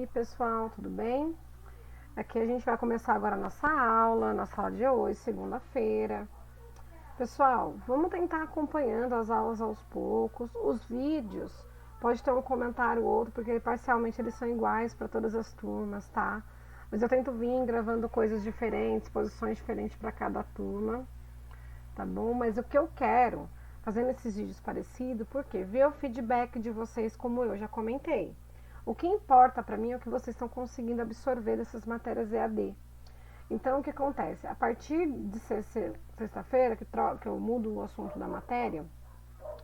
pessoal, tudo bem? Aqui a gente vai começar agora a nossa aula, na sala de hoje, segunda-feira. Pessoal, vamos tentar acompanhando as aulas aos poucos. Os vídeos, pode ter um comentário ou outro, porque parcialmente eles são iguais para todas as turmas, tá? Mas eu tento vir gravando coisas diferentes, posições diferentes para cada turma, tá bom? Mas o que eu quero, fazendo esses vídeos parecidos, porque ver o feedback de vocês, como eu já comentei. O que importa para mim é o que vocês estão conseguindo absorver dessas matérias EAD. Então, o que acontece? A partir de sexta-feira, que eu mudo o assunto da matéria,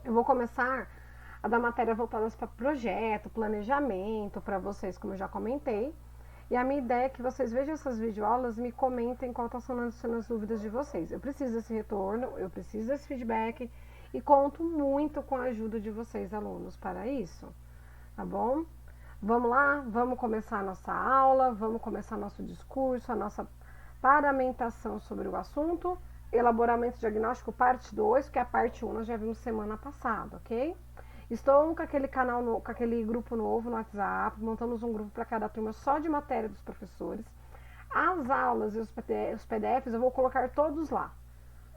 eu vou começar a dar matéria voltadas para projeto, planejamento, para vocês, como eu já comentei. E a minha ideia é que vocês vejam essas videoaulas e me comentem quais estão sendo as dúvidas de vocês. Eu preciso desse retorno, eu preciso desse feedback e conto muito com a ajuda de vocês, alunos, para isso. Tá bom? Vamos lá? Vamos começar a nossa aula, vamos começar nosso discurso, a nossa paramentação sobre o assunto. Elaboramento diagnóstico parte 2, que é a parte 1 nós já vimos semana passada, ok? Estou com aquele canal, com aquele grupo novo no WhatsApp, montamos um grupo para cada turma só de matéria dos professores. As aulas e os PDFs eu vou colocar todos lá,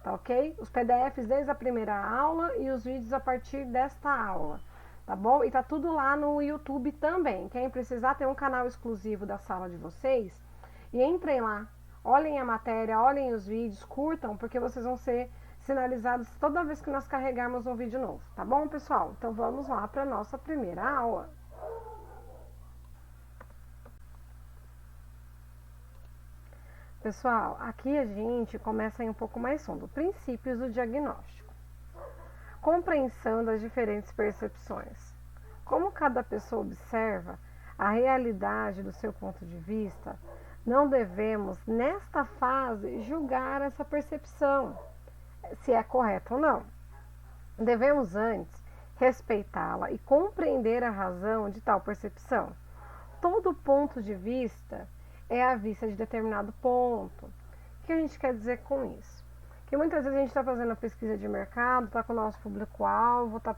tá ok? Os PDFs desde a primeira aula e os vídeos a partir desta aula, tá bom? E tá tudo lá no YouTube também. Quem precisar tem um canal exclusivo da sala de vocês e entrem lá, olhem a matéria, olhem os vídeos, curtam, porque vocês vão ser sinalizados toda vez que nós carregarmos um vídeo novo, tá bom, pessoal? Então vamos lá para a nossa primeira aula. Pessoal, aqui a gente começa em um pouco mais fundo. Princípios do diagnóstico. Compreensão das diferentes percepções. Como cada pessoa observa a realidade do seu ponto de vista, não devemos, nesta fase, julgar essa percepção, se é correta ou não. Devemos antes respeitá-la e compreender a razão de tal percepção. Todo ponto de vista é a vista de determinado ponto. O que a gente quer dizer com isso? Que muitas vezes a gente está fazendo a pesquisa de mercado, está com o nosso público-alvo, está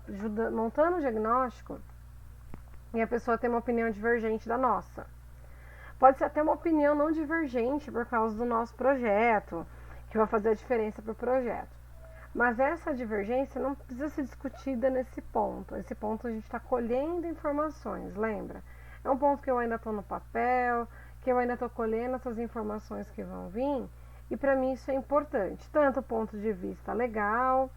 montando o diagnóstico e a pessoa tem uma opinião divergente da nossa. Pode ser até uma opinião não divergente por causa do nosso projeto, que vai fazer a diferença para o projeto. Mas essa divergência não precisa ser discutida nesse ponto. Esse ponto a gente está colhendo informações, lembra? É um ponto que eu ainda estou no papel, que eu ainda estou colhendo essas informações que vão vir, e para mim isso é importante. Tanto o ponto de vista legal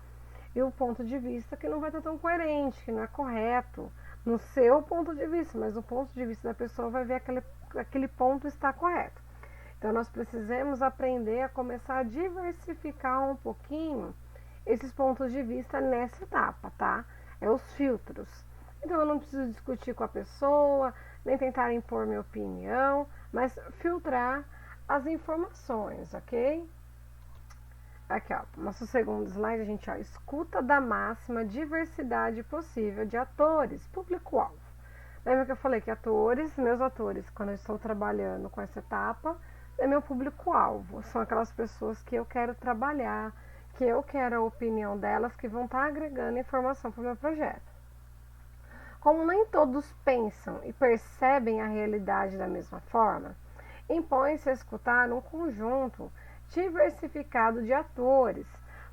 e o ponto de vista que não vai estar tão coerente, que não é correto no seu ponto de vista, mas o ponto de vista da pessoa vai ver aquele ponto está correto. Então nós precisamos aprender a começar a diversificar um pouquinho esses pontos de vista nessa etapa, tá? É os filtros. Então eu não preciso discutir com a pessoa, nem tentar impor minha opinião, mas filtrar as informações, ok? Aqui, ó, nosso segundo slide, a gente, ó, escuta da máxima diversidade possível de atores, público-alvo. Lembra que eu falei que meus atores, quando eu estou trabalhando com essa etapa, é meu público-alvo. São aquelas pessoas que eu quero trabalhar, que eu quero a opinião delas, que vão estar agregando informação para o meu projeto. Como nem todos pensam e percebem a realidade da mesma forma, impõe-se a escutar um conjunto diversificado de atores,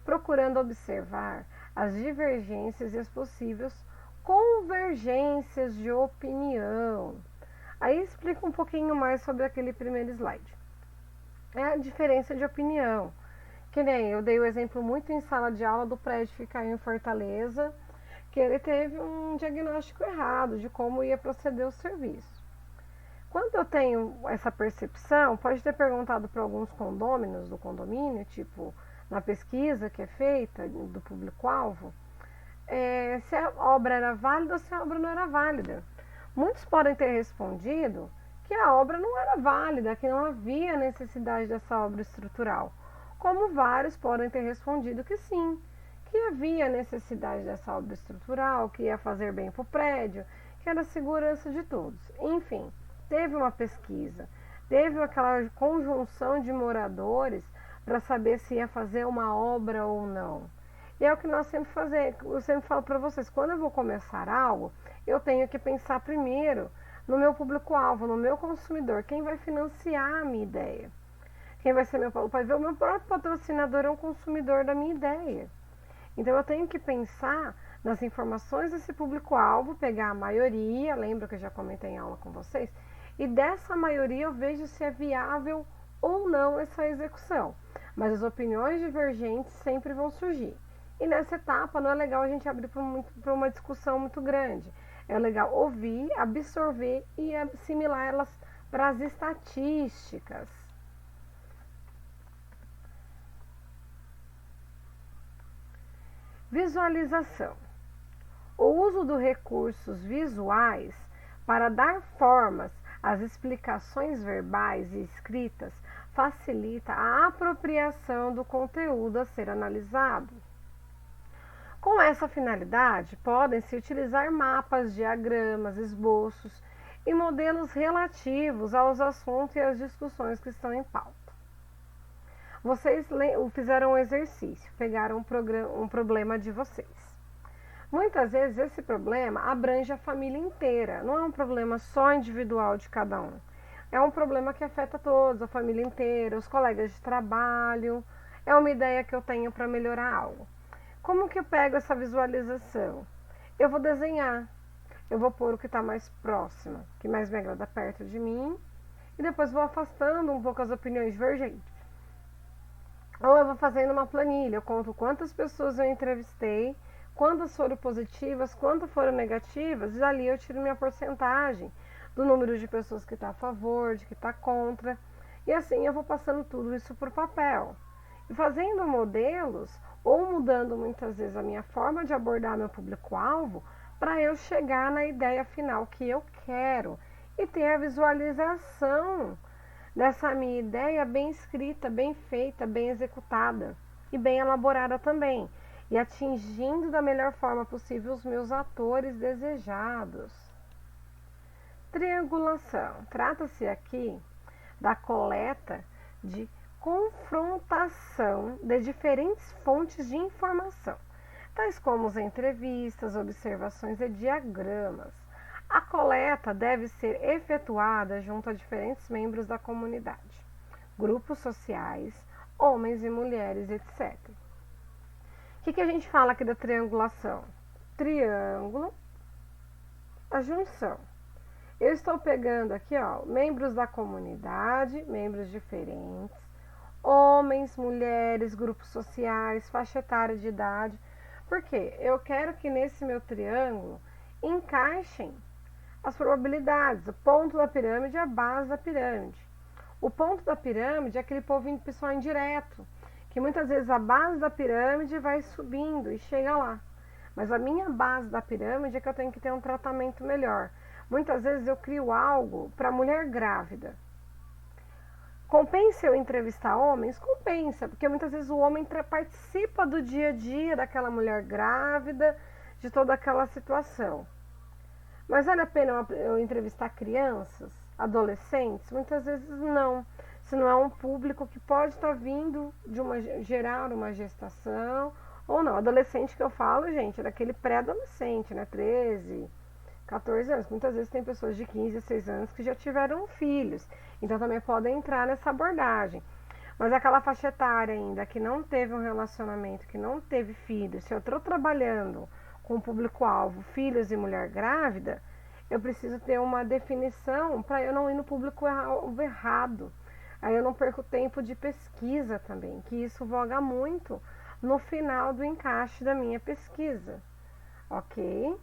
procurando observar as divergências e as possíveis convergências de opinião. Aí explica um pouquinho mais sobre aquele primeiro slide. É a diferença de opinião. Que nem eu dei o exemplo muito em sala de aula do prédio ficar em Fortaleza, que ele teve um diagnóstico errado de como ia proceder o serviço. Quando eu tenho essa percepção, pode ter perguntado para alguns condôminos do condomínio, tipo na pesquisa que é feita do público-alvo, se a obra era válida ou se a obra não era válida. Muitos podem ter respondido que a obra não era válida, que não havia necessidade dessa obra estrutural. Como vários podem ter respondido que sim, que havia necessidade dessa obra estrutural, que ia fazer bem para o prédio, que era a segurança de todos. Enfim, teve uma pesquisa, teve aquela conjunção de moradores para saber se ia fazer uma obra ou não. E é o que nós sempre fazemos. Eu sempre falo para vocês, quando eu vou começar algo, eu tenho que pensar primeiro no meu público-alvo, no meu consumidor, quem vai financiar a minha ideia. Quem vai ser meu o meu próprio patrocinador é um consumidor da minha ideia. Então eu tenho que pensar nas informações desse público-alvo, pegar a maioria, lembra que eu já comentei em aula com vocês, e dessa maioria eu vejo se é viável ou não essa execução. Mas as opiniões divergentes sempre vão surgir. E nessa etapa não é legal a gente abrir para uma discussão muito grande. É legal ouvir, absorver e assimilar elas para as estatísticas. Visualização. O uso dos recursos visuais para dar formas às explicações verbais e escritas facilita a apropriação do conteúdo a ser analisado. Com essa finalidade, podem-se utilizar mapas, diagramas, esboços e modelos relativos aos assuntos e às discussões que estão em pauta. Vocês fizeram um exercício, pegaram um problema de vocês. Muitas vezes esse problema abrange a família inteira, não é um problema só individual de cada um. É um problema que afeta todos, a família inteira, os colegas de trabalho. É uma ideia que eu tenho para melhorar algo. Como que eu pego essa visualização? Eu vou desenhar, eu vou pôr o que está mais próximo, que mais me agrada perto de mim, e depois vou afastando um pouco as opiniões divergentes. Ou eu vou fazendo uma planilha, eu conto quantas pessoas eu entrevistei, quantas foram positivas, quantas foram negativas, e dali eu tiro minha porcentagem do número de pessoas que está a favor, de que está contra, e assim eu vou passando tudo isso por papel. E fazendo modelos, ou mudando muitas vezes a minha forma de abordar meu público-alvo, para eu chegar na ideia final que eu quero e ter a visualização dessa minha ideia bem escrita, bem feita, bem executada e bem elaborada também, e atingindo da melhor forma possível os meus atores desejados. Triangulação. Trata-se aqui da coleta de confrontação de diferentes fontes de informação, tais como as entrevistas, observações e diagramas. A coleta deve ser efetuada junto a diferentes membros da comunidade, grupos sociais, homens e mulheres, etc. O que a gente fala aqui da triangulação? Triângulo, a junção. Eu estou pegando aqui, ó, membros da comunidade, membros diferentes, homens, mulheres, grupos sociais, faixa etária de idade. Por quê? Eu quero que nesse meu triângulo encaixem as probabilidades, o ponto da pirâmide e a base da pirâmide. O ponto da pirâmide é aquele pessoal indireto, que muitas vezes a base da pirâmide vai subindo e chega lá. Mas a minha base da pirâmide é que eu tenho que ter um tratamento melhor. Muitas vezes eu crio algo para mulher grávida. Compensa eu entrevistar homens? Compensa, porque muitas vezes o homem participa do dia a dia daquela mulher grávida, de toda aquela situação. Mas vale a pena eu entrevistar crianças, adolescentes? Muitas vezes não. Se não é um público que pode estar vindo de gerar uma gestação ou não. Adolescente que eu falo, gente, é daquele pré-adolescente, né? 13, 14 anos. Muitas vezes tem pessoas de 15, 16 anos que já tiveram filhos. Então também podem entrar nessa abordagem. Mas aquela faixa etária ainda que não teve um relacionamento, que não teve filhos, se eu estou trabalhando com o público-alvo, filhos e mulher grávida, eu preciso ter uma definição para eu não ir no público-alvo errado. Aí eu não perco tempo de pesquisa também, que isso voga muito no final do encaixe da minha pesquisa. Ok?